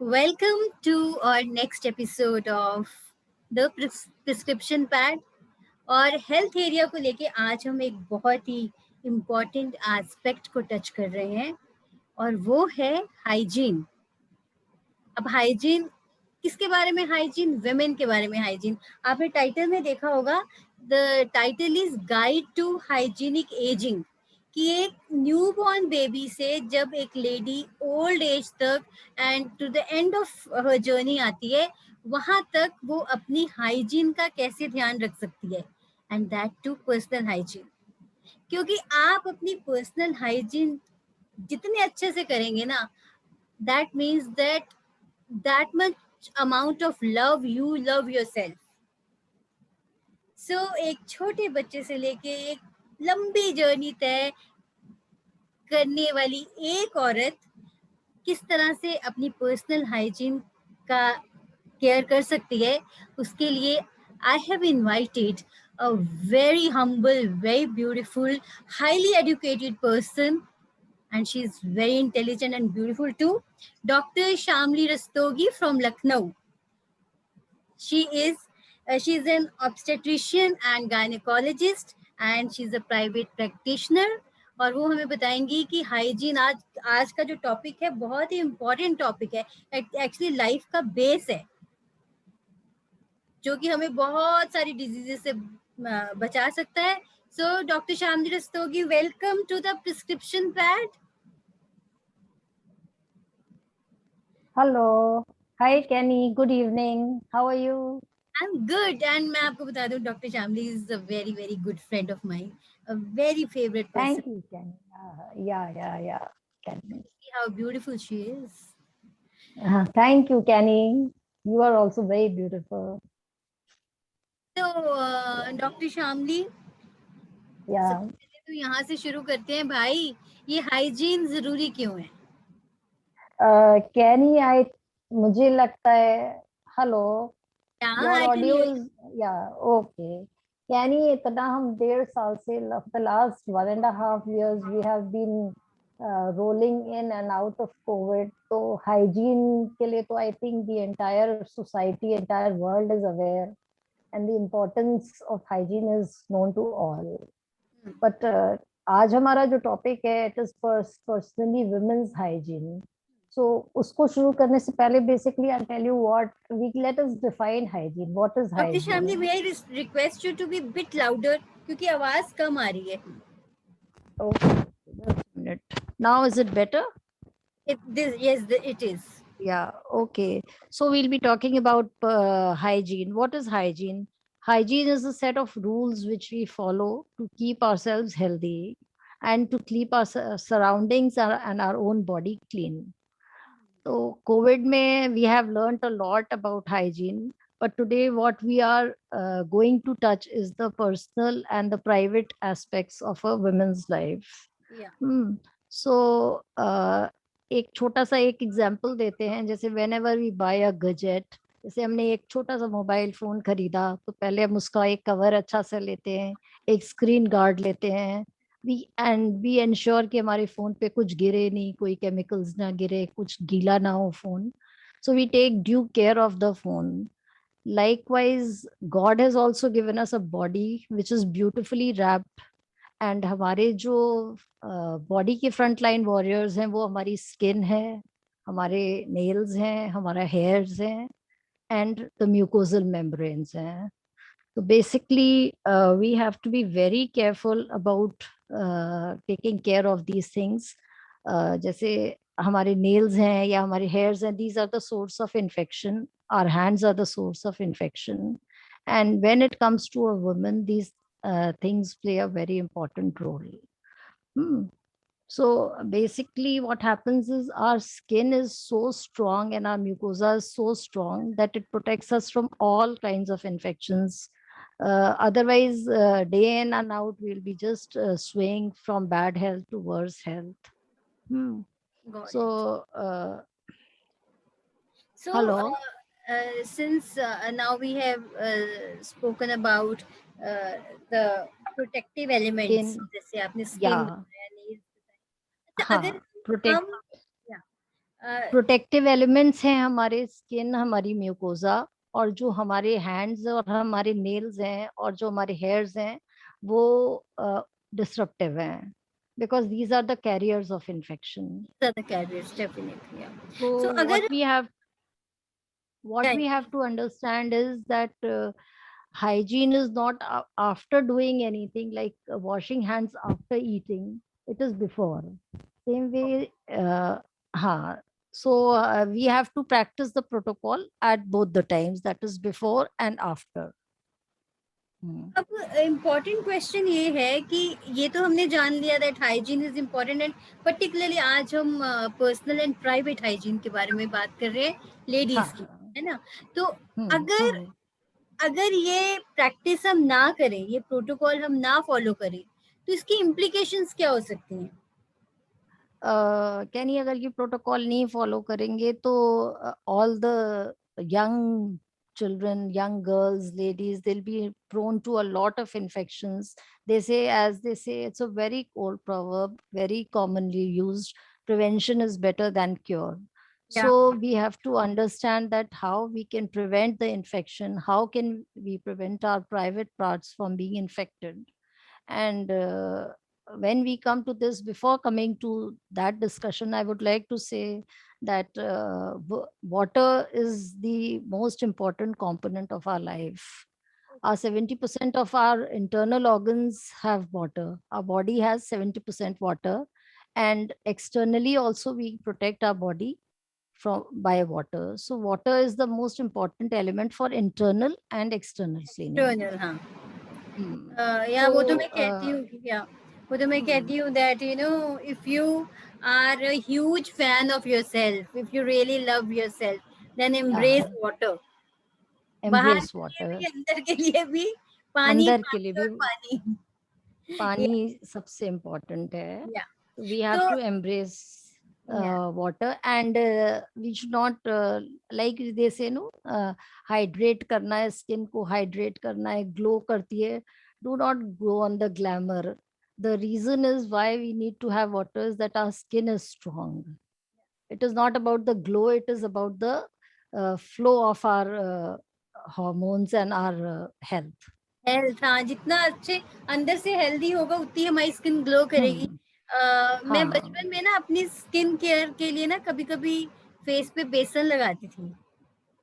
Welcome to our next episode of the prescription pad। और health area को लेके आज हम एक बहुत ही इम्पोर्टेंट एस्पेक्ट को टच कर रहे हैं और वो है हाइजीन। अब हाइजीन किसके बारे में? हाइजीन विमेन के बारे में। हाइजीन आपने टाइटल में देखा होगा, the title is guide to hygienic ageing, कि एक न्यूबॉर्न बेबी से जब एक लेडी ओल्ड एज तक and to the end of her journey आती है, वहां तक वो अपनी हाइजीन का कैसे ध्यान रख सकती है, and that to personal hygiene. क्योंकि आप अपनी पर्सनल हाइजीन जितने अच्छे से करेंगे ना, that means that much amount of love you love yourself। So एक छोटे बच्चे से लेके एक लंबी जर्नी तय करने वाली एक औरत किस तरह से अपनी पर्सनल हाइजीन का केयर कर सकती है, उसके लिए I have invited a very humble, very beautiful, highly educated person, and she's very intelligent and beautiful too, Dr. Shamli Rastogi from Lucknow। She is she's an obstetrician and gynecologist and she's a private practitioner। और वो हमें बताएंगी कि hygiene आज आज का जो topic है बहुत ही इम्पोर्टेंट टॉपिक है, एक्चुअली लाइफ का बेस है, जो कि हमें बहुत सारी डिजीजेस से बचा सकता है। So doctor Shamli Rastogi, welcome to the prescription pad. Hello, hi Kenny, good evening, how are you? I am good, and मैं आपको बता दूं doctor Shamli is a very very good friend of mine, a very favourite person. Thank you Kenny. Yeah Kenny, How beautiful she is। Thank you Kenny, you are also very beautiful. तो doctor Shamli, या सबसे पहले तो यहाँ से शुरू करते हैं भाई, ये हाइजीन जरूरी क्यों है? कैनी, आई मुझे लगता है, हेलो, हाँ, your I can audio hear. Is, या ओके कैनी, इतना हम 1.5 साल से, the last 1.5 years we have been rolling in and out of Covid. तो हाइजीन के लिए तो I think the entire society, entire world is aware and the importance of hygiene is known to all. But आज हमारा जो topic है, it is personally women's hygiene. So उसको शुरू करने से पहले basically I'll tell you what we let us define hygiene. What is doctor hygiene? Shamli, may I request you to be bit louder, क्योंकि आवाज कम आ रही है। Okay, just a minute. Now is it better? Yes, it is। Yeah, okay. So we'll be talking about hygiene. What is hygiene? Hygiene is a set of rules which we follow to keep ourselves healthy and to keep our surroundings and our own body clean. So COVID mein we have learned a lot about hygiene, but today what we are going to touch is the personal and the private aspects of a woman's life. या So एक छोटा सा एक example देते हैं, जैसे whenever we buy a gadget, जैसे हमने एक छोटा सा मोबाइल फोन खरीदा तो पहले हम उसका एक कवर अच्छा सा लेते हैं, एक स्क्रीन गार्ड लेते हैं, वी एंश्योर कि हमारे फोन पे कुछ गिरे नहीं, कोई केमिकल्स ना गिरे, कुछ गीला ना हो phone. So we take due care of the phone. Likewise, God has also given us a body which is beautifully wrapped, and हमारे जो बॉडी के फ्रंट लाइन वॉरियर्स हैं वो हमारी स्किन है, हमारे नेल्स हैं, हमारा हेयर्स हैं, एंड द म्यूकोजल मेम्ब्रेन्स हैं। तो basically we have to be very careful about taking care of these things. जैसे हमारे नेल्स हैं या हमारे हेयर्स हैं, these are the source of infection, our hands are the source of infection, and when it comes to a woman these things play a very important role. So basically what happens is our skin is so strong and our mucosa is so strong that it protects us from all kinds of infections. Otherwise, day in and out, we'll be just swaying from bad health to worse health. Got So, it. So, hello. since now we have spoken about the protective elements, Skin, जैसे आपने skin yeah, बताया, nails बताया, अच्छा हाँ, अगर protect. हम या protective elements हैं हमारे स्किन, हमारी म्यूकोजा, और जो हमारे हैंड्स और हमारे नेल्स हैं और जो हमारे हेयर्स हैं वो डिसरप्टिव हैं, because these are the carriers of infection. ज्यादा carriers definitely. So so what अगर we have what we have to understand is that hygiene is not after doing anything, like washing hands after eating. It is before. Same way, so we have to practice the protocol at both the times, that is before and after. अब important question ये है कि ये तो हमने जान लिया that hygiene is important, and particularly आज हम पर्सनल एंड प्राइवेट हाइजीन के बारे में बात कर रहे हैं लेडीज की, है ना. तो अगर अगर ये प्रैक्टिस हम ना करें, ये प्रोटोकॉल हम ना फॉलो करें, तो इसकी इम्प्लीकेशंस क्या हो सकती हैं? कैनी, अगर ये प्रोटोकॉल नहीं फॉलो करेंगे तो all the young children, young girls, ladies, they'll be prone to a lot of infections. They say, as they say, it's a very old proverb, very commonly used: prevention is better than cure. So we have to understand that how we can prevent the infection, how can we prevent our private parts from being infected. And when we come to this, before coming to that discussion, I would like to say that water is the most important component of our life. Our 70% of our internal organs have water. Our body has 70% water. And externally also we protect our body from by water. So water is the most important element for internal and external cleaning. External, हाँ. या So वो तो मैं कहती हूँ कि या वो तो मैं कहती हूँ that you know if you are a huge fan of yourself, if you really love yourself, then embrace water. बाहर embrace के लिए water. भी, अंदर के लिए भी. पानी, अंदर के लिए पानी भी और पानी. पानी सबसे इम्पोर्टेंट है. या We have तो to embrace या water, and we should not, like they say, no, hydrate करना है, skin को hydrate करना है, glow करती है. Do not go on the glamour. The reason is why we need to have water is that our skin is strong. It is not about the glow, it is about the flow of our hormones and our health. Health, हाँ, जितना अच्छे अंदर से healthy होगा उतनी हमारी skin glow करेगी. मैं हाँ. बचपन में ना अपनी स्किन केयर के लिए ना कभी कभी फेस पे बेसन लगाती थी,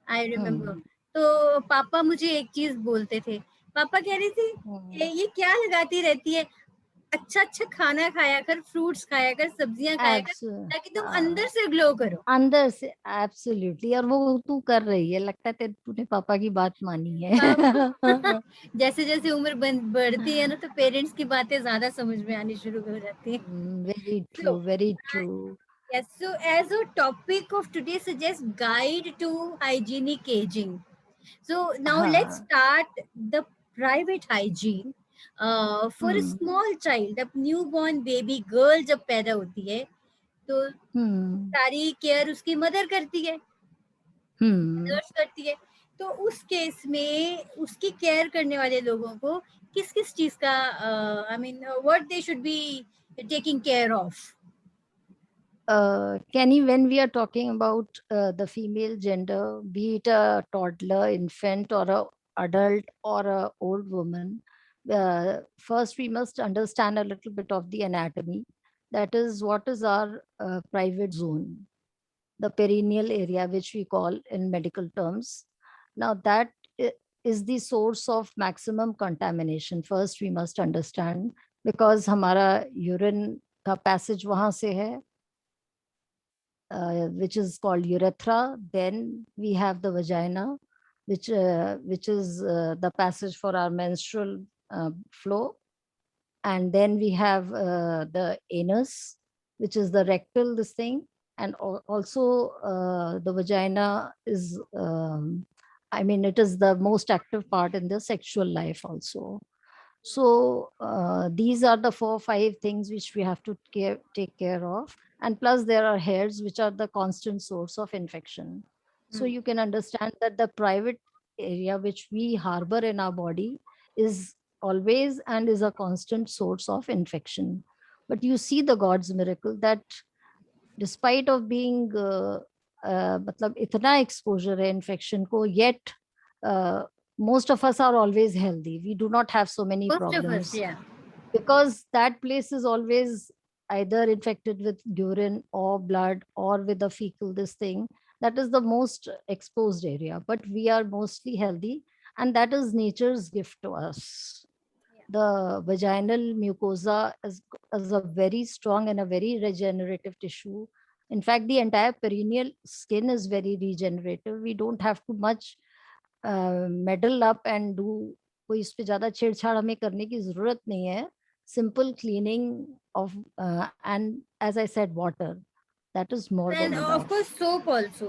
आई रिमेम्बर. तो पापा मुझे एक चीज बोलते थे. पापा कह रही थी ये क्या लगाती रहती है, अच्छा अच्छा खाना खाया कर, फ्रूट्स खाया कर, सब्जियां खाया कर, ताकि तुम अंदर से ग्लो करो. अंदर से एब्सोल्युटली. और वो तू कर रही है, लगता है तूने पापा की बात मानी है. जैसे जैसे उम्र बढ़ती है ना, तो पेरेंट्स की बातें ज्यादा समझ में आनी शुरू हो जाती है. Very So, true, very true. yes, so as a topic of today suggests guide to hygienic aging. So now let's हाँ. start the private hygiene. For a hmm. small child, अब newborn baby girl जब पैदा होती है, तो हम्म. सारी care उसकी mother करती है, हम्म. नर्स करती है. तो उस केस में उसकी केयर करने वाले लोगों को किस किस चीज का, I mean what they should be taking care of? Kenny, when we are talking about the female gender, be it a toddler, infant, or a adult or a old woman, first we must understand a little bit of the anatomy. That is, what is our private zone, the perineal area, which we call in medical terms. Now, that is the source of maximum contamination. First, we must understand, because हमारा urine का passage वहाँ से है, which is called urethra. Then we have the vagina, which is the passage for our menstrual flow. And then we have the anus, which is the rectal this thing. And also the vagina is, I mean, it is the most active part in the sexual life also. So these are the 4-5 things which we have to take care of. And plus there are hairs, which are the constant source of infection. So you can understand that the private area which we harbor in our body is always and is a constant source of infection. But you see the God's miracle that despite of being मतलब इतना exposure है infection को, yet most of us are always healthy. We do not have so many Most of us, problems yeah. because that place is always either infected with urine or blood or with the fecal this thing. That is the most exposed area, but we are mostly healthy, and that is nature's gift to us. The vaginal mucosa is a very strong and a very regenerative tissue. In fact, the entire perineal skin is very regenerative. We don't have to much medal up and do, कोई इस पे ज्यादा छेड़छाड़ हमें करने की जरूरत नहीं है. Simple cleaning of and as I said water, that is more And then of enough. course soap also.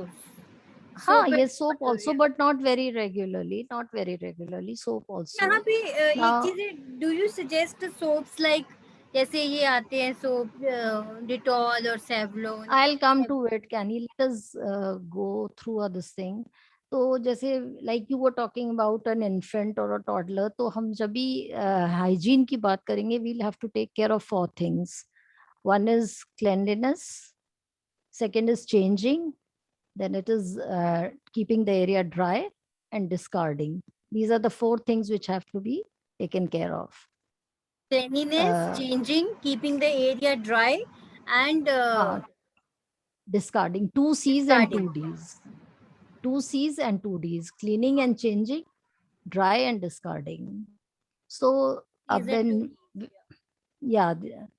हाँ, Soap and ये soap water, also, yeah. But not very regularly, not very regularly soap also. यहाँ पे एक now चीज है, do you suggest soaps like जैसे ये आते हैं सोप डिटॉल और Savlon? I'll come to it. Can you let us go through this thing? तो जैसे like you were talking about an infant or a toddler, तो हम जब भी hygiene की बात करेंगे, we'll have to take care of four things. One is cleanliness, second is changing, then it is keeping the area dry and discarding. These are the four things which have to be taken care of. Cleanliness, Uh, changing, keeping the area dry, and Discarding. Two C's and discarding. two D's. Two C's and two D's. Cleaning and changing, dry and discarding. So These are two. then, yeah,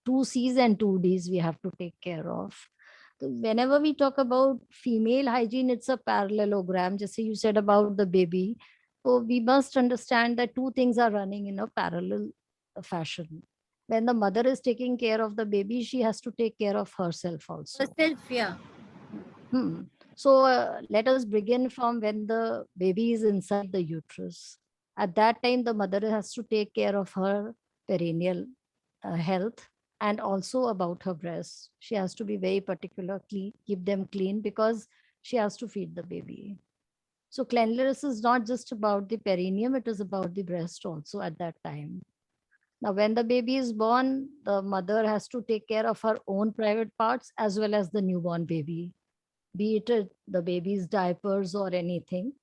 two C's and two D's we have to take care of. So whenever we talk about female hygiene, it's a parallelogram. Just you said about the baby. So we must understand that two things are running in a parallel fashion. When the mother is taking care of the baby, she has to take care of herself also. Herself, yeah. Hmm. So let us begin from when the baby is inside the uterus. At that time, the mother has to take care of her perineal health and also about her breasts. She has to be very particular, clean, keep them clean because she has to feed the baby. So cleanliness is not just about the perineum, it is about the breast also at that time. Now, when the baby is born, the mother has to take care of her own private parts as well as the newborn baby, be it the baby's diapers or anything.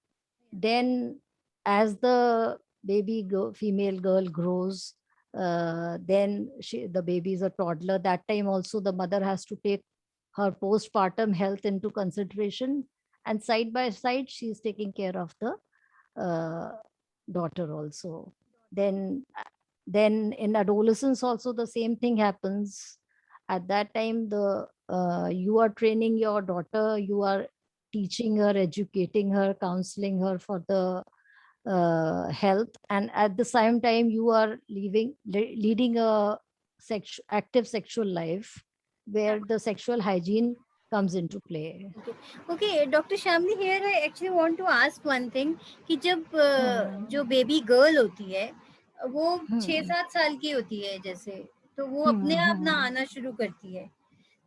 Then, as the female girl grows, then the baby is a toddler. That time also the mother has to take her postpartum health into consideration, and side by side she is taking care of the uh, daughter also. Then in adolescence also the same thing happens. At that time, the you are training your daughter, you are teaching her, educating her, counseling her for the health, and at the same time you are leading a active sexual life where the sexual hygiene comes into play. Okay, Dr. Shamli, here I actually want to ask one thing कि जब Hmm. जो baby girl होती है वो Hmm. 6-7 साल की होती है जैसे, तो वो अपने Hmm. आप ना Hmm. आना शुरू करती है.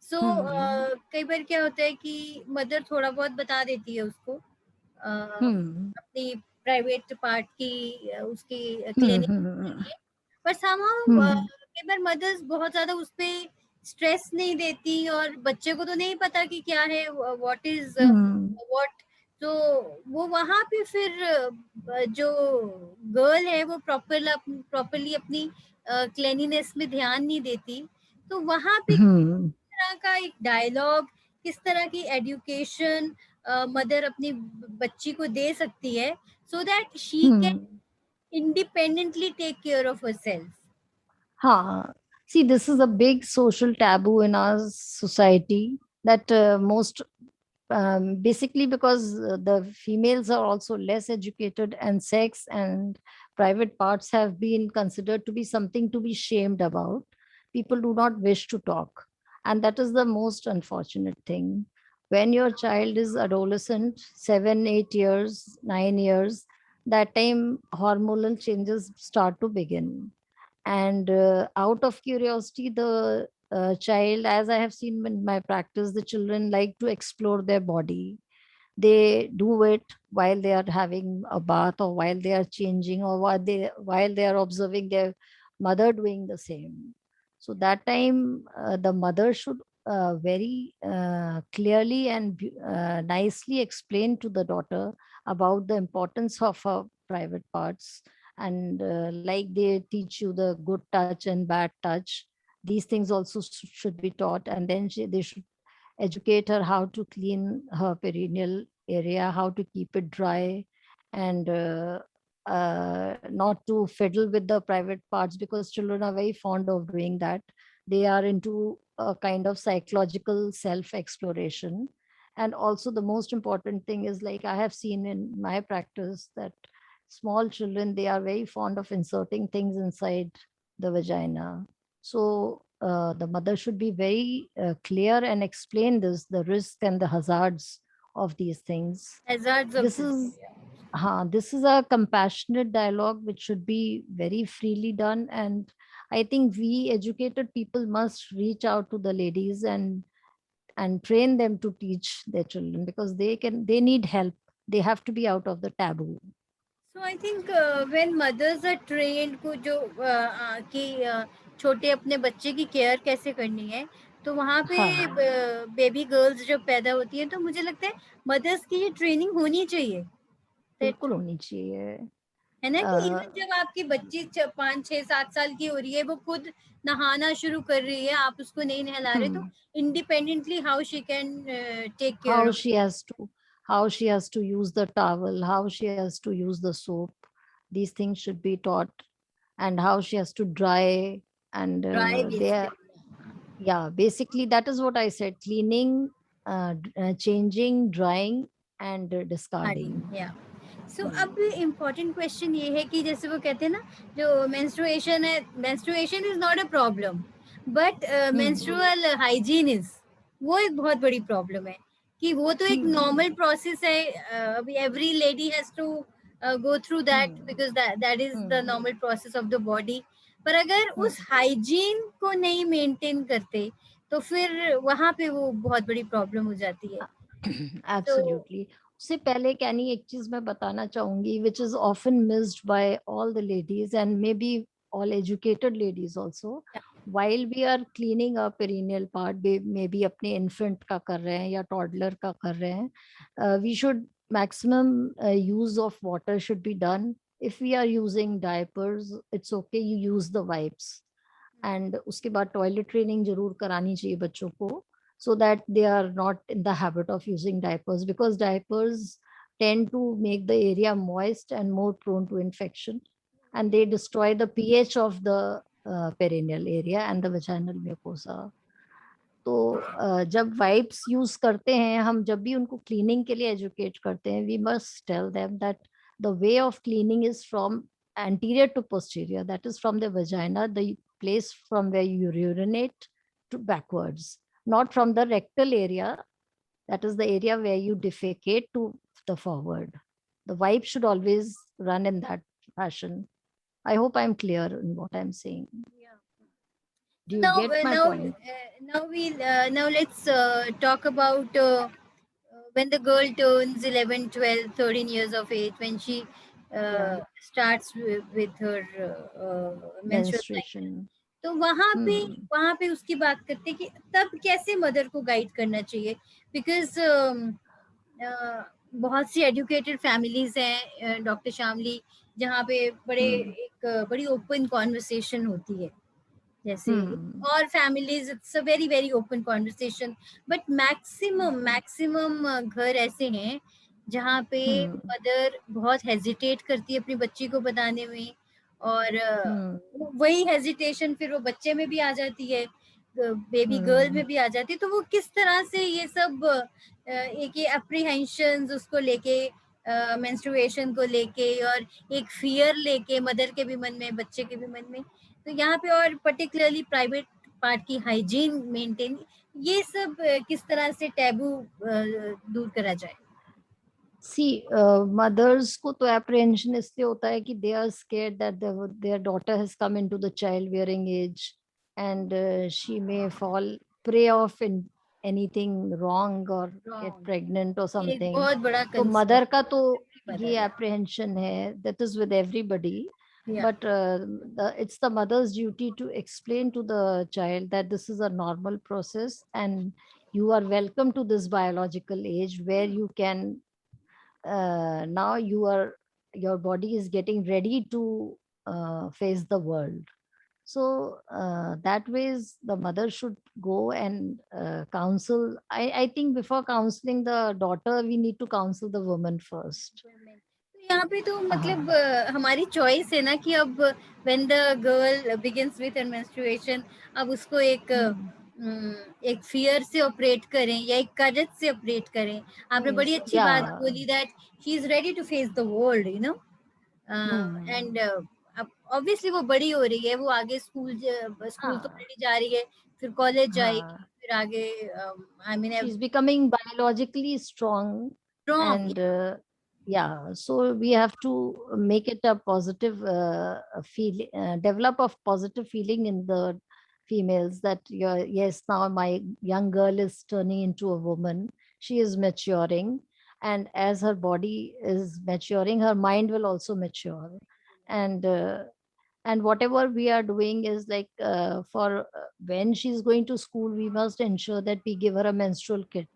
सो Hmm. कई बार क्या होता है कि मदर थोड़ा बहुत बता देती है उसको Hmm. अपनी प्राइवेट पार्ट की उसकी Hmm. क्लिनिक के Hmm. लिए, पर somehow Hmm. कई बार मदर्स बहुत ज्यादा उस पे स्ट्रेस नहीं देती और बच्चे को तो नहीं पता कि क्या है, व्हाट इज Hmm. व्हाट. तो वो वहां पे फिर जो गर्ल है वो प्रॉपरली अपनी क्लेनिनेस में ध्यान नहीं देती. तो वहां पे Hmm. तरह का एक डायलॉग, किस तरह की एजुकेशन मदर अपनी बच्ची को दे सकती है so that she Hmm. Can independently take care of herself? Ha. See, this is a big social taboo in our society that most basically because the females are also less educated and sex and private parts have been considered to be something to be shamed about. People do not wish to talk. And that is the most unfortunate thing. When your child is adolescent, 7, 8 years, 9 years, that time hormonal changes start to begin. And out of curiosity, the child, as I have seen in my practice, the children like to explore their body. They do it while they are having a bath or while they are changing or while they are observing their mother doing the same. So that time the mother should very clearly and nicely explain to the daughter about the importance of her private parts, and like they teach you the good touch and bad touch, these things also should be taught. And then they should educate her how to clean her perineal area, how to keep it dry, and not to fiddle with the private parts, because children are very fond of doing that. They are into a kind of psychological self exploration. And also, the most important thing is, like I have seen in my practice, that small children, they are very fond of inserting things inside the vagina. So the mother should be very clear and explain the risk and the hazards of these things. Hazards of This this. is this is a compassionate dialogue which should be very freely done. And I think we educated people must reach out to the ladies and train them to teach their children, because they need help. They have to be out of the taboo. So I think when mothers are trained को जो कि छोटे अपने बच्चे की care कैसे करनी है, तो वहाँ पे हाँ, बेबी गर्ल्स जब पैदा होती हैं, तो मुझे लगता है मदर्स की ये ट्रेनिंग होनी चाहिए, बिल्कुल that होनी चाहिए। है ना, कि अ, इवन जब आपकी बच्ची 5, 6, 7 साल की हो रही है, वो खुद नहाना शुरू कर रही है, आप उसको नहीं नहला रहे, तो hmm, independently how she can take care how of she has to how she has to use the towel, how she has to use the soap, these things should be taught. And how she has to dry. And dry there, basically yeah, basically that is what I said: cleaning, changing, drying, and discarding. या सो Hmm. अब important question ये है कि जैसे वो कहते हैं ना, जो मेंस्ट्रुएशन है, menstruation is not a problem, but Hmm. Menstrual hygiene is, वो एक बहुत बड़ी प्रॉब्लम है, कि वो तो एक Hmm. नॉर्मल प्रोसेस है, अभी every lady has to go through that, Hmm. Because that is the Hmm. Normal process of the body. पर अगर Hmm. उस हाइजीन को नहीं मेंटेन करते, तो फिर वहां पे वो बहुत बड़ी प्रॉब्लम हो जाती है। तो Absolutely. उससे पहले कैनी एक चीज मैं बताना चाहूंगी, which is often missed by all the ladies and maybe all educated ladies also. While we are cleaning our perineal part, maybe अपने infant का कर रहे हैं या toddler का कर रहे हैं, we should maximum use of water should be done. If we are using diapers, it's okay, you use the wipes. And उसके बाद टॉयलेट ट्रेनिंग जरूर करानी चाहिए बच्चों को, so that they are not in the habit of using diapers, because diapers tend to make the area moist and more prone to infection, and they destroy the pH of the perineal area and the vaginal mucosa. तो जब wipes use करते हैं हम, जब भी उनको cleaning के लिए एजुकेट करते हैं, we must tell them that the way of cleaning is from anterior to posterior, that is from the vagina, the place from where you urinate, to backwards, not from the rectal area, that is the area where you defecate, to the forward. The wipe should always run in that fashion. I hope I'm clear in what I'm saying. Do So you get my point? now let's talk about when the girl turns 11, 12, 13 years of age, when she Yeah, starts with her menstrual cycle, menstruation. तो Hmm. वहाँ पे उसकी बात करते हैं कि तब कैसे मदर को गाइड करना चाहिए, बिकॉज बहुत सी एजुकेटेड फैमिलीज हैं डॉक्टर शामली, जहाँ पे Hmm. बड़ी ओपन कॉन्वर्सेशन होती है, जैसे Hmm. और families it's a very very open conversation, but maximum Hmm. Maximum घर ऐसे हैं जहाँ पे Hmm. मदर बहुत हेजिटेट करती है अपनी बच्ची को बताने में, और Hmm. वही हेजिटेशन फिर वो बच्चे में भी आ जाती है, बेबी गर्ल Hmm. में भी आ जाती है, तो वो किस तरह से ये सब एक ये अप्रीहेंशन उसको लेके, मेंस्ट्रुएशन को लेके, और एक फियर लेके मदर के भी मन में, बच्चे के भी मन में, तो यहाँ पे और पर्टिकुलरली प्राइवेट पार्ट की हाइजीन मेंटेन, ये सब किस तरह से टैबू दूर करा जाए। See, mothers को तो apprehension इसलिए होता है कि they are scared that their daughter has come into the childbearing age, and she may fall prey of in anything wrong or get wrong, pregnant or ये एक something. बहुत बड़ा तो कंसर्न mother का तो मदर ये है। apprehension है, that is with everybody. Yeah. But it's the mother's duty to explain to the child that this is a normal process and you are welcome to this biological age where you can now your body is getting ready to face the world. So that ways the mother should go and counsel. I think before counseling the daughter, we need to counsel the woman first. तो यहाँ पे तो मतलब हाँ. हमारी choice है ना कि अब when the girl begins with menstruation अब उसको एक एक फियर से ऑपरेट करें या एक करज से ऑपरेट करें. आपने बड़ी अच्छी बात Yeah. बोली that she is ready to face the world, you know. And अब ऑब्वियसली वो बड़ी हो रही है, वो आगे स्कूल स्कूल तो हाँ. ऑलरेडी जा रही है, फिर कॉलेज जाएगी, हाँ. फिर आगे I mean She's becoming biologically strong, strong. and yeah, so we have to make it a positive feeling, develop a positive feeling in the females that yes, now my young girl is turning into a woman, she is maturing, and as her body is maturing, her mind will also mature. And whatever we are doing is like for when she's going to school, we must ensure that we give her a menstrual kit.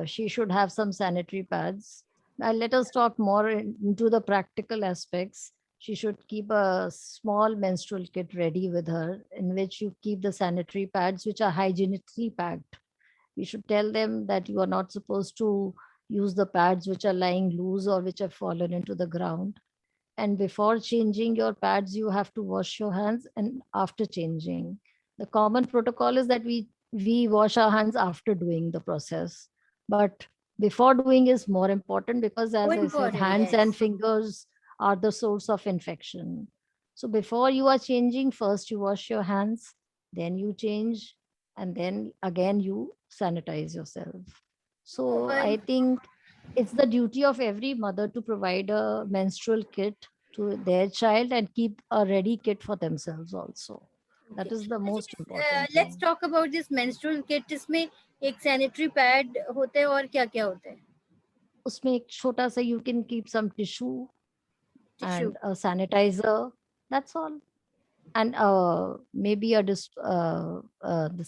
She should have some sanitary pads. Now let us talk more into the practical aspects. She should keep a small menstrual kit ready with her, in which you keep the sanitary pads which are hygienically packed. We should tell them that you are not supposed to use the pads which are lying loose or which have fallen into the ground. And before changing your pads, you have to wash your hands, and after changing. The common protocol is that we wash our hands after doing the process. But before doing is more important because, So as I said, important, hands and yes. fingers are the source of infection. So before you are changing, first you wash your hands, then you change, and then again you sanitize yourself. Oh, So I think it's the duty of every mother to provide a menstrual kit to their child and keep a ready kit for themselves also. okay. That is the most important let's thing. Talk about this menstrual kit. इसमें एक sanitary pad होता है और क्या क्या होता है? उसमें एक छोटा सा you can keep some tissue tissue. and a sanitizer. That's all. And maybe this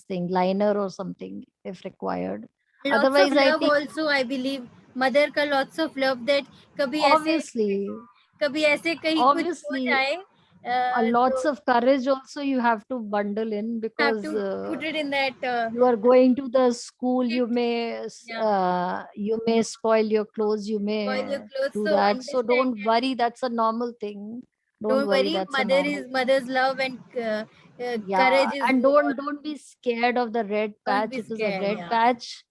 thing liner or something if required. Lots of Otherwise, I love think also, I believe mother का lots of love that obviously, कभी ऐसे कहीं कुछ हो obviously, जाए lots तो of courage also you have to bundle in have to because put it in that you are going to the school, kit. या you may spoil your clothes, you spoil your may clothes, do so that, so understand don't that. worry, that's a normal thing. Don't Don't worry, worry, that's a normal thing. mother's love and Yeah, courage is and more. don't be scared of the red Don't patch. be It is a scared. red Yeah. patch.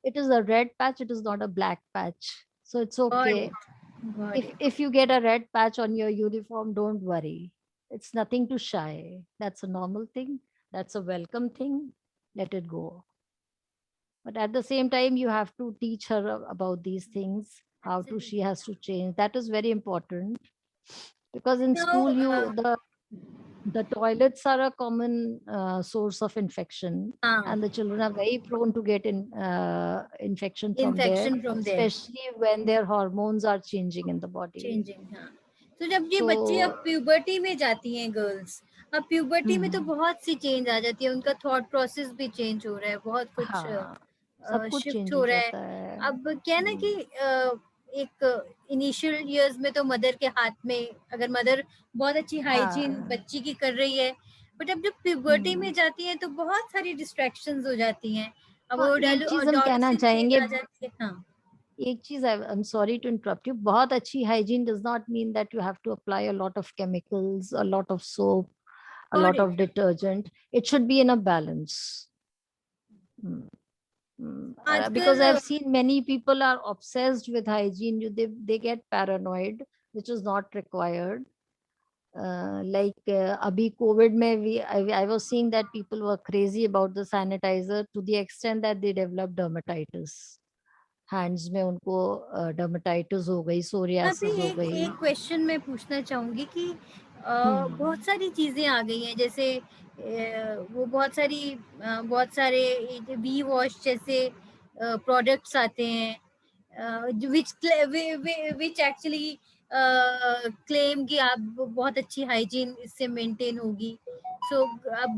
It is a red patch, it is not a black patch, so it's Got it. okay. Got if it. if you get a red patch on your uniform, don't worry, it's nothing to shy. That's a normal thing, that's a welcome thing. Let it go. But at the same time, you have to teach her about these things, how to Absolutely. she has to change. That is very important because in Now, school the toilets are a common source of infection, हाँ, and the children are very prone to get infection from there, infection from there. especially when their hormones are changing in the body. Changing. हाँ. तो जब ये बच्चे अब So puberty में जाती हैं गर्ल्स, अब प्यूबर्टी में तो हम्म, बहुत सी चेंज आ जाती है, उनका थॉट प्रोसेस भी चेंज हो रहा है, बहुत कुछ हाँ, सब कुछ शिफ्ट चेंज हो हो रहा है. जाता है. अब क्या है ना कि एक इनिशियल इयर्स में तो मदर के हाथ में, अगर मदर बहुत अच्छी हाइजीन हाँ. बच्ची की कर रही है, बट अब जब प्यूबर्टी में जाती है तो बहुत सारी डिस्ट्रैक्शंस हो जाती हैं. अब हाँ, वो एक चीज हम कहना अडोलेसेंस एज चाहेंगे. आ जाती है. हाँ. एक चीज, I am sorry to interrupt you, बहुत अच्छी hygiene does not mean that you have to apply a lot of chemicals, a lot of soap, a got lot it. of detergent. It should be in a balance. Mm. Because आजकल I've seen many people are obsessed with hygiene. They get paranoid, which is not required. Abhi COVID mein I was seeing that people were crazy about the sanitizer to the extent that they developed dermatitis. Hands में उनको dermatitis हो गई, यहाँ पे psoriasis हो एक गई. एक क्वेश्चन मैं पूछना चाहूंगी कि बहुत Hmm. सारी चीजें आ गई हैं, जैसे वो बहुत सारे वी वॉश जैसे प्रोडक्ट्स आते हैं, विच विच एक्चुअली क्लेम कि आप बहुत अच्छी हाइजीन इससे मेंटेन होगी, so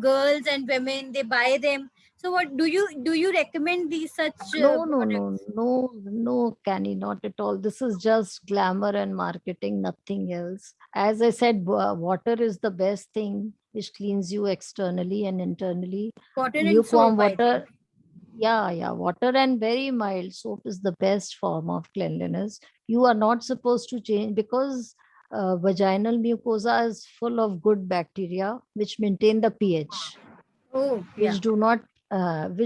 girls and women they buy them. So what do you recommend these such No, no, no, products? no, no, Kenny, not at all. This is just glamour and marketing, nothing else. As I said, water is the best thing which cleans you externally and internally. Cotton and Lukewarm soap, I think. water, yeah, water and very mild soap is the best form of cleanliness. You are not supposed to change because vaginal mucosa is full of good bacteria which maintain the pH, Oh yeah. which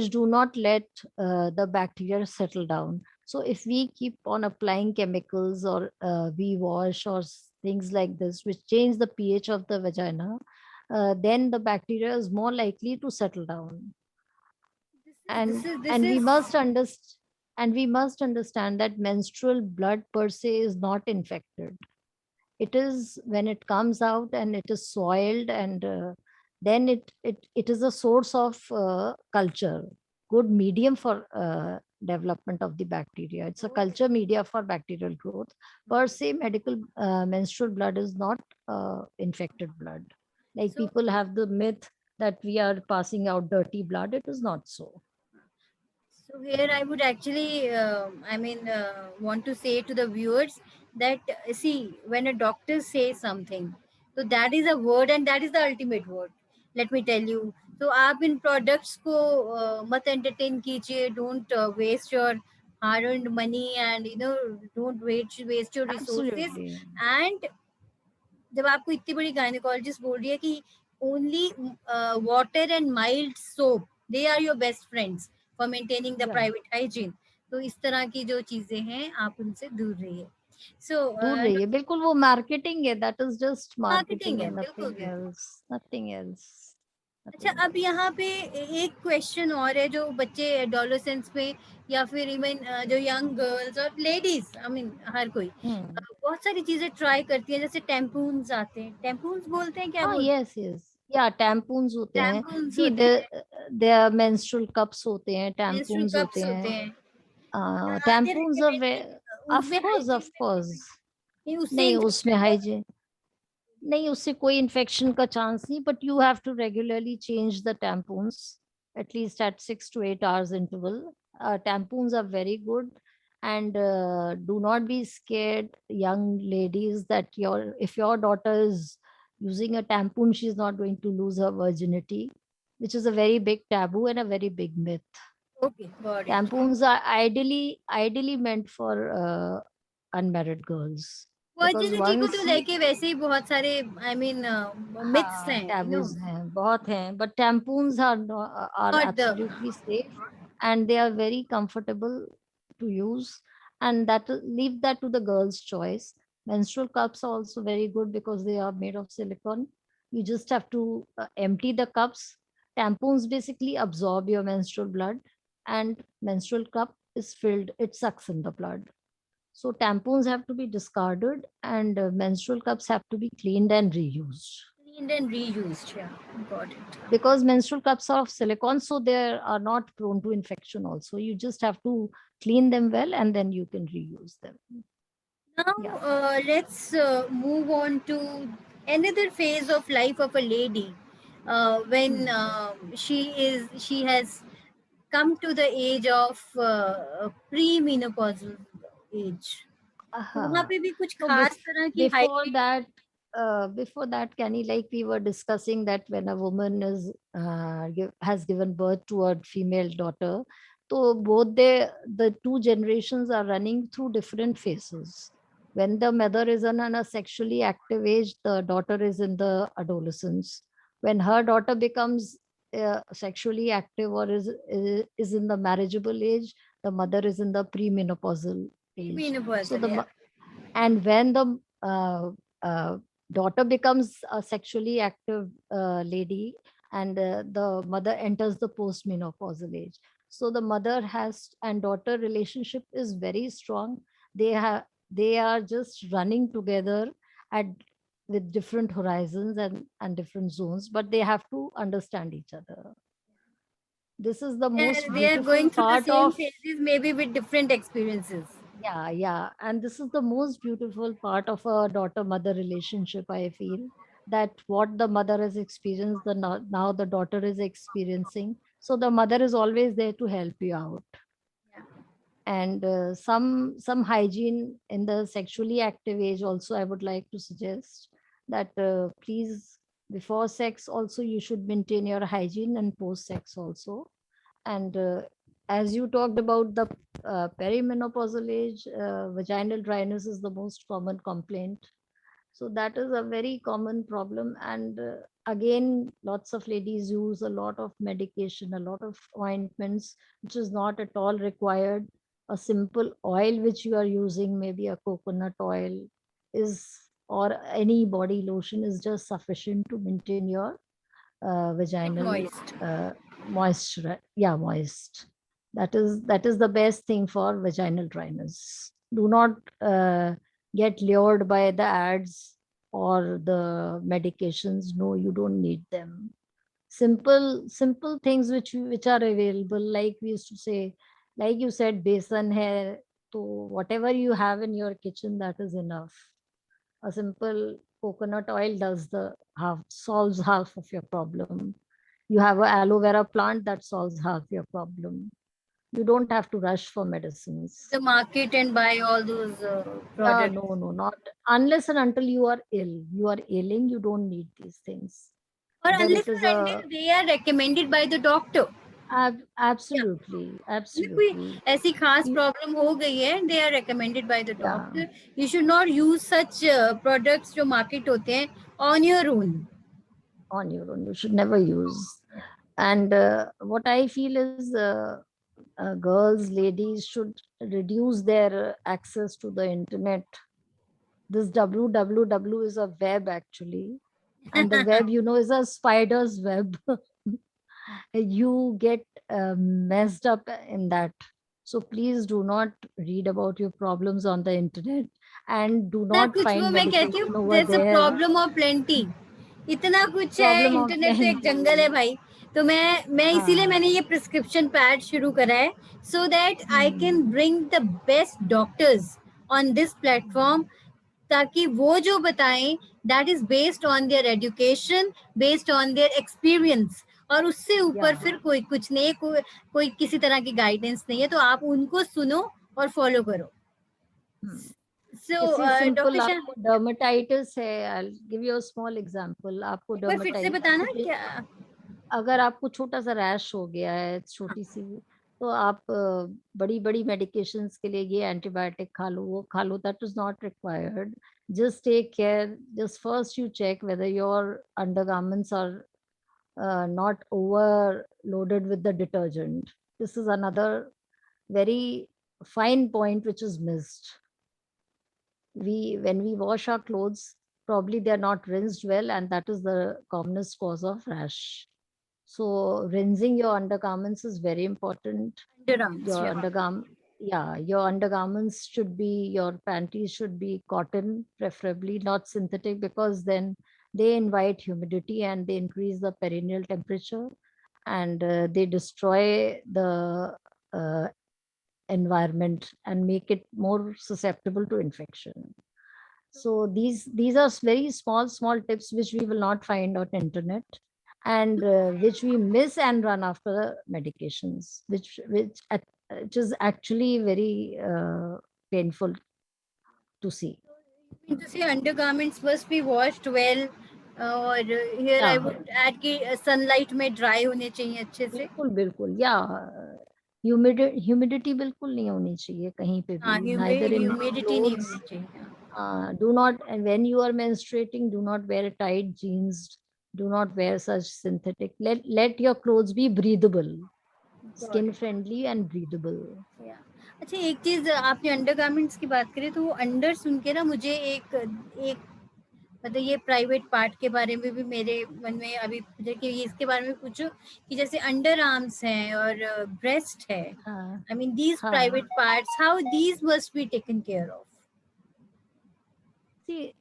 do not let the bacteria settle down. So if we keep on applying chemicals or we wash or things like this which change the pH of the vagina, then the bacteria is more likely to settle down. This and is this and we is must understand and we must understand that menstrual blood per se is not infected. It is when it comes out and it is soiled, and then it is a source of culture, good medium for development of the bacteria. It's a culture media for bacterial growth. Per se, medical menstrual blood is not infected blood. Like so people have the myth that we are passing out dirty blood. It is not so. So here I would actually, want to say to the viewers that see, when a doctor says something, so that is a word and that is the ultimate word. Let me tell you. So आप इन products को मत entertain कीजिए. Don't waste your hard-earned money, and don't waste your resources. Absolutely. And जब आपको इतनी बड़ी gynaecologist बोल रही है कि only water and mild soap they are your best friends for maintaining the Yeah. Private hygiene, तो इस तरह की जो चीजें हैं आप उनसे दूर रहिए. सो दूर रहिए, बिल्कुल वो मार्केटिंग है. That is just marketing marketing है, एंड बिल्कुल नथिंग बिल्कुल. एल्स. Nothing else. अच्छा, नथिंग अब एल्स. यहाँ पे एक क्वेश्चन और है जो बच्चे एडोलेसेंस में या फिर इवन जो यंग गर्ल्स और लेडीज, आई मीन हर कोई बहुत सारी चीजें ट्राई करती है. जैसे टेम्पून्स आते हैं, टेम्पून्स बोलते हैं, क्या हाँ, बोलते यस यस. या टैम्पून्स होते हैं? हैं. टेम्पून्स सी होते हैं, दे आर मेंस्ट्रुअल कप्स होते हैं, मेंस्ट्रुअल टैम्पून्स होते कप्स होते हैं. हैं. Are they tampons recommended? Of उसमें कोर्स, हाइजीन ऑफ कोर्स. रहेगा कि उससे नहीं, उसमें इन्फेक्शन? हाइजीन नहीं, उससे कोई इन्फेक्शन का चांस नहीं. But you have to regularly change the tampons at least at 6 to 8 hours interval. Tampoons are very good. And do not be scared, young ladies, that if your daughter is using a tampon, she's not going to lose her virginity, which is a very big taboo and a very big myth. Okay, got it. Tampons are ideally meant for unmarried girls, because virginity को once तो you लेके वैसे ही बहुत सारे myths हाँ, हैं, taboos हैं, बहुत हैं. But tampons are not the. absolutely safe, and they are very comfortable to use. And that leave that to the girl's choice. Menstrual cups are also very good because they are made of silicone. You just have to empty the cups. Tampons basically absorb your menstrual blood, and menstrual cup is filled. It sucks in the blood. So tampons have to be discarded, and menstrual cups have to be cleaned and reused. Cleaned and reused, yeah, got it. Because menstrual cups are of silicone, so they are not prone to infection also. You just have to clean them well, and then you can reuse them. Now Yeah. let's move on to another phase of life of a lady, when she has come to the age of pre-menopausal age. तो वहाँ Uh-huh. पे भी कुछ No, खास तरह की before hygiene? that, Kenny, like we were discussing that when a woman has given birth to a female daughter, so both the two generations are running through different phases. When the mother is in a sexually active age, the daughter is in the adolescence. When her daughter becomes sexually active or is in the marriageable age, the mother is in the premenopausal age. So Pre-menopausal, yeah. and when the uh, daughter becomes a sexually active lady, and the mother enters the postmenopausal age, so the mother has and daughter relationship is very strong. They are just running together at with different horizons and different zones, but they have to understand each other. This is the most They are beautiful going through the part same of. phases, maybe with different experiences. Yeah. And this is the most beautiful part of a daughter-mother relationship, I feel, that what the mother has experienced, now the daughter is experiencing. So the mother is always there to help you out. Yeah. And some hygiene in the sexually active age also I would like to suggest that please, before sex also you should maintain your hygiene, and post sex also. And as you talked about the perimenopausal age, vaginal dryness is the most common complaint. So that is a very common problem. And again, lots of ladies use a lot of medication, a lot of ointments, which is not at all required. A simple oil which you are using, maybe a coconut oil, is, or any body lotion, is just sufficient to maintain your Keep vaginal moist. moisture. Yeah, moist. That is the best thing for vaginal dryness. Do not get lured by the ads or the medications. No, you don't need them. Simple things which are available, like we used to say, like you said, besan hai. So whatever you have in your kitchen, that is enough. A simple coconut oil does the half, solves half of your problem. You have an aloe vera plant, that solves half your problem. You don't have to rush for medicines. The market and buy all those Yeah, products. no, not unless and until you are ill. You are ailing, you don't need these things. Or Either unless it is and a until they are recommended by the doctor. Yeah. absolutely, मतलब कोई absolutely. ऐसी खास You, problem हो गई है, they are recommended by the yeah, doctor. You should not use such products जो market होते हैं on your own. on your own. You should never use. And what I feel is girls, ladies should reduce their access to the internet. This www is a web actually, and the web, is a spider's web. You get messed up in that. So please do not read about your problems on the internet, and do इतना not कुछ वो find मैं कहती medication हूँ, over there's a there. problem of plenty. इतना कुछ है, Problem of internet तो एक जंगल है plenty. भाई. तो मैं इसीलिए हाँ. मैंने ये प्रिस्क्रिप्शन पैड शुरू करा है, so that I can Hmm. Bring the best doctors on this platform, ताकि वो जो बताएं that is based on their education, based on their experience, और उससे ऊपर Yeah. फिर कोई कुछ नहीं, कोई किसी तरह की गाइडेंस नहीं है, तो आप उनको सुनो और फॉलो करो. Hmm. सो किसी डॉक्टर सिंपल शाह, आपको डर्मेटाइटिस है, I give you a small example. आपको एक बार फिर से बताना क्या. अगर आपको छोटा सा रैश हो गया है, हाँ. छोटी सी, तो आप बड़ी बड़ी मेडिकेशंस के लिए ये एंटीबायोटिक खा लो, वो खा लो, that is not required. Just take care, just first you check whether your undergarments are not overloaded with the detergent. This is another very fine point which is missed. When we wash our clothes, probably they are not rinsed well, and that is the commonest cause of rash. So rinsing your undergarments is very important. Underarms, Your yeah. your undergarments should be, your panties should be cotton, preferably not synthetic, because then they invite humidity and they increase the perineal temperature, and they destroy the uh, environment and make it more susceptible to infection. So these are very small tips which we will not find on internet, and which we miss and run after medications, which is actually very painful to see. You mean to say undergarments must be washed well, और here I Yeah, would add कि sunlight में dry होने चाहिए अच्छे से. बिल्कुल बिल्कुल. या ह्यूमिडिटी बिल्कुल नहीं होनी चाहिए कहीं पे हाँ, भी, neither in your ह्यूमिडिटी नहीं clothes. होनी चाहिए. Do not, and when you are menstruating, do not wear tight jeans. Do not wear such synthetic. Let your clothes be breathable, Got skin it. friendly and breathable. Yeah. अच्छा, एक चीज आपने undergarments की बात करी, तो वो अंडर सुन के ना मुझे एक एक मतलब ये प्राइवेट पार्ट के बारे में भी मेरे मन में अभी कि इसके बारे में पूछो, कि जैसे अंडर आर्म्स हैं और ब्रेस्ट है, हाँ, आई मीन दीज हाँ. Private parts, how these must be taken care of. See,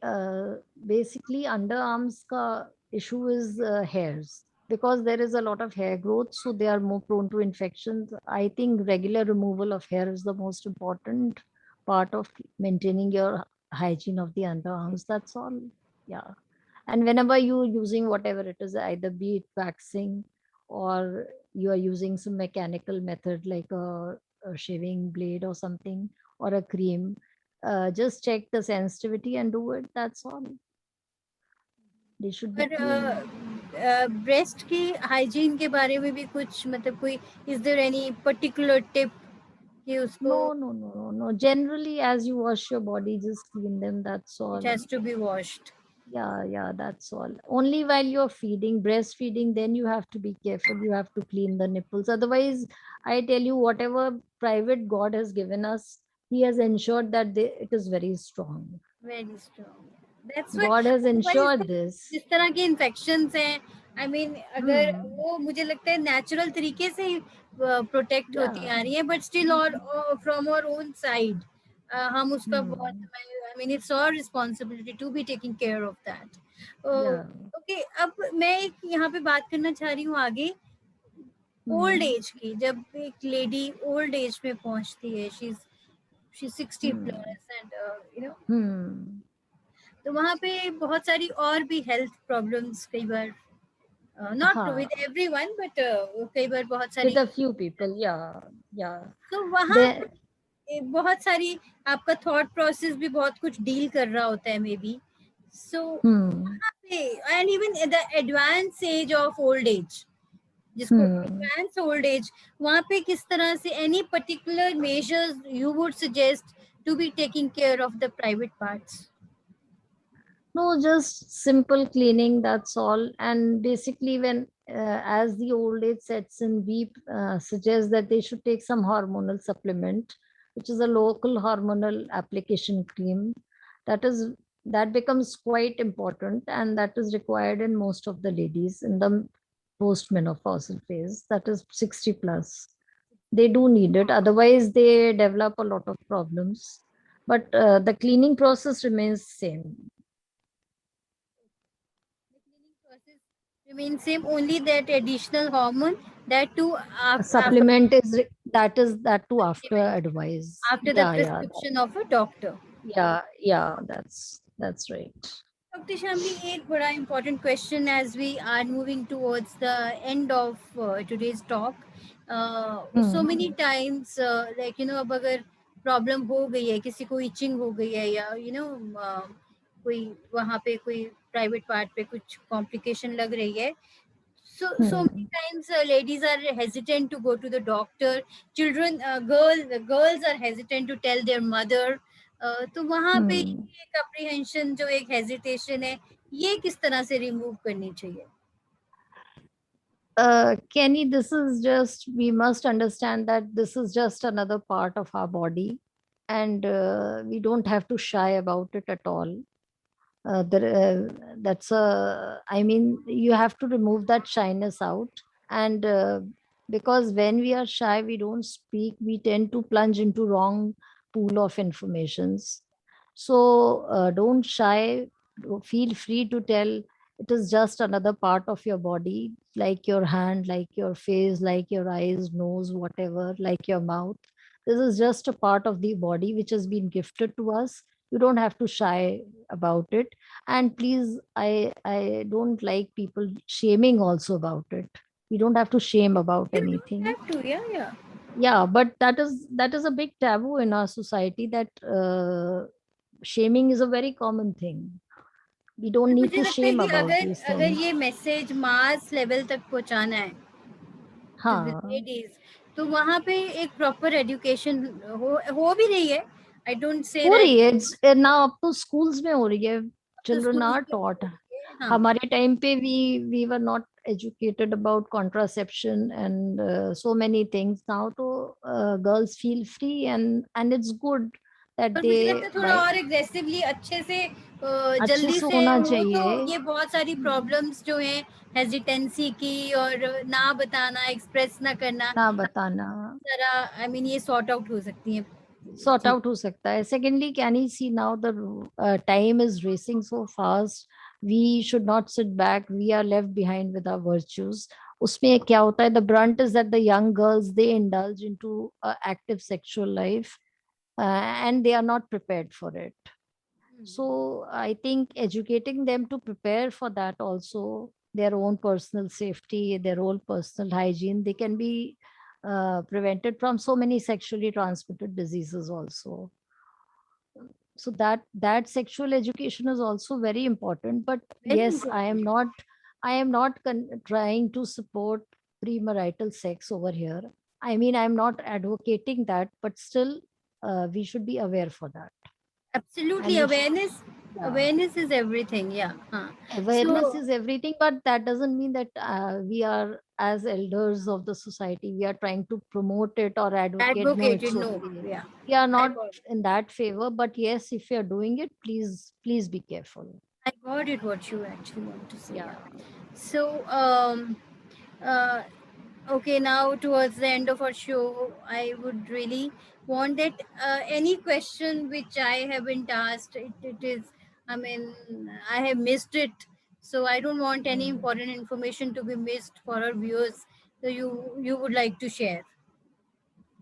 basically underarms ka issue is hairs, because there is a lot of hair growth, so they are more prone to infections. I think regular removal of hair is the most important part of maintaining your hygiene of the underarms. That's all. Yeah. And whenever you're using whatever it is, either be it waxing or you are using some mechanical method like a shaving blade or something or a cream, just check the sensitivity and do it. That's all. They should be clean. Breast की hygiene के बारे में भी कुछ मतलब कोई is there any particular tip कि उसको No. Generally, as you wash your body, just clean them. That's all. it has to be washed? Yeah, that's all. Only while you're feeding, breastfeeding, then you have to be careful. You have to clean the nipples. Otherwise, I tell you, whatever private God has given us, He has ensured that it is very strong. Very strong. That's why God has otherwise ensured this. जिस तरह के infections हैं, I mean अगर वो मुझे लगता है natural तरीके से ही प्रोटेक्ट होती आ रही है, बट स्टिल और फ्रॉम आवर ओन साइड हम उसका बहुत, I mean it's our responsibility to be taking care of that. Okay, अब मैं एक यहाँ पे बात करना चाह रही हूँ आगे ओल्ड एज की. जब एक लेडी ओल्ड एज में पहुंचती है, she 60 plus and you know, तो वहाँ पे बहुत सारी और भी हेल्थ प्रॉब्लम्स कई बार, नॉट विद एवरीवन बट कई बार बहुत सारी with a few people, yeah. तो वहाँ बहुत सारी आपका थॉट प्रोसेस भी बहुत कुछ डील कर रहा होता है मे बी. सो वहाँ पे and even the advance age of old age, जिसको एडवांस ओल्ड एज, वहाँ पे किस तरह से any particular measures you would suggest to be taking care of the private parts? No, just simple cleaning, that's all. And basically, when as the old age sets in, we suggest that they should take some hormonal supplement, which is a local hormonal application cream. That becomes quite important, and that is required in most of the ladies in the postmenopausal phase, that is 60 plus. They do need it, otherwise they develop a lot of problems. But the cleaning process remains same. Remain same, only that additional hormone, that too supplement is that too after advice, after the prescription of a doctor. Yeah, that's right. Dr. Shamli, एक बड़ा important question as we are moving towards the end of today's talk. So many times like you know, अब अगर problem हो गई है, किसी को itching हो गई है, या you know कोई वहाँ पे कोई private part पे कुछ complication लग रही है, so many times ladies are hesitant to go to the doctor. Children, girls are hesitant to tell their mother. तो वहाँ पे एक apprehension, जो एक hesitation है, ये किस तरह से remove करनी चाहिए? Kenny, this is just, we must understand that this is just another part of our body, and we don't have to shy about it at all. I mean, you have to remove that shyness out. And because when we are shy, we don't speak, we tend to plunge into wrong pool of informations. So don't shy, feel free to tell. It is just another part of your body, like your hand, like your face, like your eyes, nose, whatever, like your mouth. This is just a part of the body which has been gifted to us. You don't have to shy about it. And please, I don't like people shaming also about it. You don't have to shame about anything. You have to, yeah. Yeah, but that is a big taboo in our society, that shaming is a very common thing. We don't need to shame about these things. अगर ये message mass level तक पहुंचाना है तो वहाँ पे एक proper education हो भी रही है. I don't say हो रही है, it's now up to schools में हो रही है. Children are taught. हमारे टाइम पे we were not educated about contraception and so many things. Now to girls feel free, and it's good that they थोड़ा और एग्रेसिवली अच्छे से जल्दी से होना चाहिए. तो ये बहुत सारी प्रॉब्लम्स जो हैं हेजिटेंसी की और ना बताना, एक्सप्रेस ना करना, जरा आई मीन ये सॉर्ट आउट हो सकती हैं. सॉर्ट आउट हो सकता है. Secondly, can you see now the time is racing so fast. We should not sit back. We are left behind with our virtues. उसमें क्या होता है, the brunt is that the young girls, they indulge into active sexual life, and they are not prepared for it. So I think educating them to prepare for that also, their own personal safety, their own personal hygiene, they can be prevented from so many sexually transmitted diseases also. So that sexual education is also very important. But Very yes, important. I am not trying to support premarital sex over here. I mean, I'm not advocating that, but still we should be aware for that. Absolutely, And we should, awareness. yeah, Awareness is everything. Yeah. awareness So is everything, but that doesn't mean that we are, as elders of the society, we are trying to promote it or advocate, no, advocated. it's No. okay. Yeah. We are I not got it. in that favor, but yes, if you're doing it, please be careful. I got it. What you actually want to say. Yeah. Yeah. So uh, okay, now towards the end of our show, I would really want that any question which I haven't asked, it is, I mean, I have missed it. So I don't want any Mm. important information to be missed for our viewers. So you would like to share.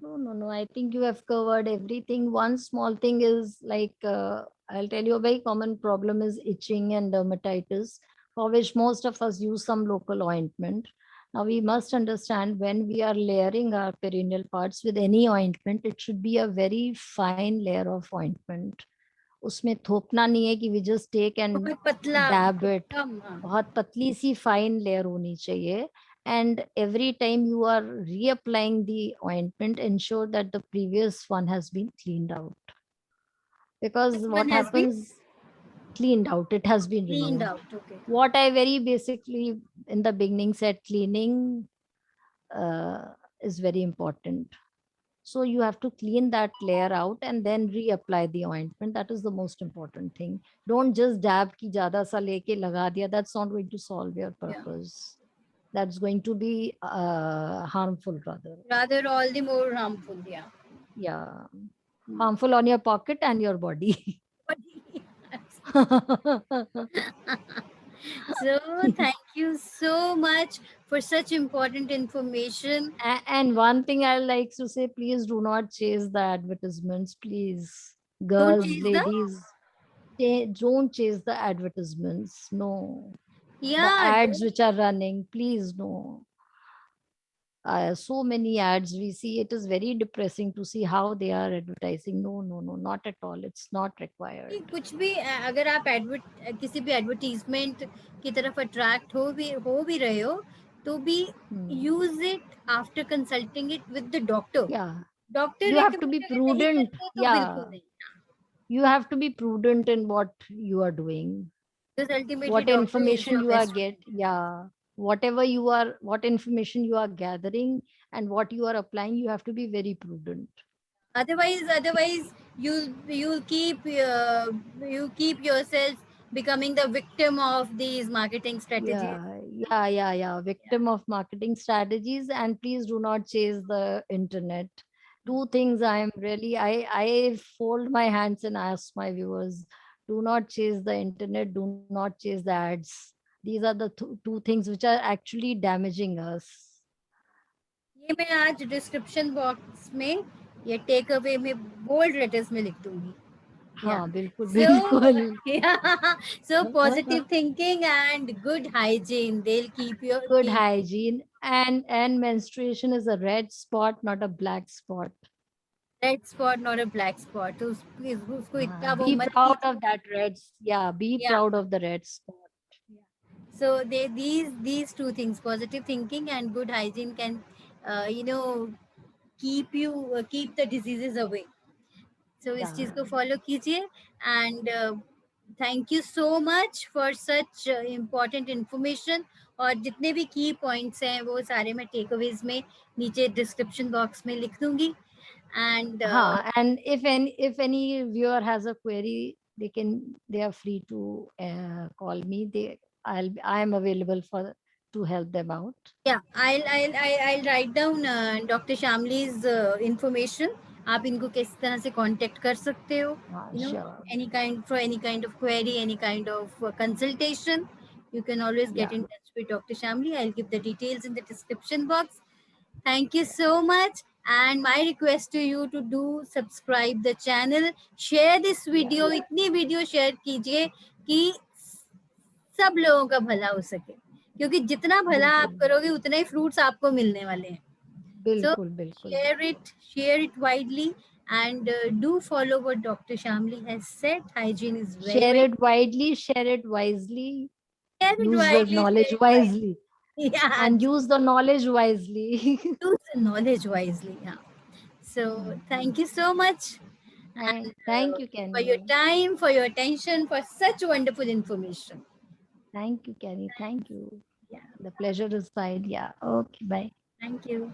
No, no, no. I think you have covered everything. One small thing is like, I'll tell you, a very common problem is itching and dermatitis, for which most of us use some local ointment. Now, we must understand when we are layering our perineal parts with any ointment, it should be a very fine layer of ointment. उसमें थोपना नहीं है कि we just take and बहुत पतला dab it. एकदम, हाँ. बहुत पतली सी फाइन लेयर होनी चाहिए. And every time you are reapplying the ointment, ensure that the previous one has been cleaned out. Because This one what has been happens, cleaned out, it has been cleaned removed. out. Okay. What I very basically in the beginning said, cleaning uh, is very important. So you have to clean that layer out and then reapply the ointment. That is the most important thing. Don't just dab ki jada sa leke laga diya. That's not going to solve your Yeah. purpose. That's going to be harmful rather. Rather, all the more harmful. Yeah. Yeah. Harmful on your pocket and your body. So thank you so much for such important information. And one thing I like to say, please do not chase the advertisements. Please, Don't girls, chase the, ladies, don't chase the advertisements. No. The yeah, ads don't, which are running, please no. So many ads we see, it is very depressing to see how they are advertising. No, no, no, not at all. It's not required. कुछ भी अगर आप किसी भी advertisement की तरफ attract हो भी रहे हो तो भी Hmm. Use it after consulting it with the doctor. Yeah, doctor you have to be recommend अगर नहीं prudent. करते तो बिल्कुल Yeah, नहीं. you have to be prudent in what you are doing, Because ultimately what doctor is information your you are best get. friend. Yeah, whatever you are, what information you are gathering and what you are applying, you have to be very prudent. Otherwise you'll keep yourself becoming the victim of these marketing strategies. Yeah. Victim of marketing strategies, and please do not chase the internet. Two things I am really, I fold my hands and ask my viewers, do not chase the internet, do not chase the ads. These are the two things which are actually damaging us. ये मैं आज description box में ये take away में bold letters में लिख दूंगी. Yeah. हाँ बिल्कुल So, बिल्कुल. yeah. So positive thinking and good hygiene, they'll Good keep hygiene, and menstruation is a red spot, not a black spot. red spot, not a black spot. तो उसको इतना वो Be मत proud कीजिए. of that red. Yeah, be Yeah. proud of the red spot. So these two things, positive thinking and good hygiene, can keep the diseases away. So इस चीज Yeah. को follow कीजिए. And thank you so much for such important information. और जितने भी की points हैं वो सारे मैं टेकअवेज में नीचे डिस्क्रिप्शन बॉक्स में लिख दूंगी. And And if any viewer has a query, they are free to call me. I am available for to help them out. yeah, I'll write down Dr. Shamli's information. आप इनको किस तरह से contact कर सकते हो. Sure. Any kind of query, any kind of consultation, you can always get Yeah. in touch with Dr. Shamli. I'll give the details in the description box. Thank you so much. and my request to you to do subscribe the channel, share this video, इतनी video share कीजिए कि सब लोगों का भला हो सके, क्योंकि जितना भला आप बिल्कुल करोगे उतने ही फ्रूट्स आपको मिलने वाले हैं. So बिल्कुल बिल्कुल share it widely, and do follow what Dr. Shamli has said. Hygiene is very, share very it widely, share it wisely, share it use the widely, knowledge share it widely. wisely, Yeah, and use the knowledge wisely. use the knowledge wisely. Yeah. So thank you so much, and Thank you, for your Kenny. time, for your attention, for such wonderful information. Thank you, Kenny. Thank you. Yeah. The pleasure is mine. Yeah. Okay. Bye. Thank you.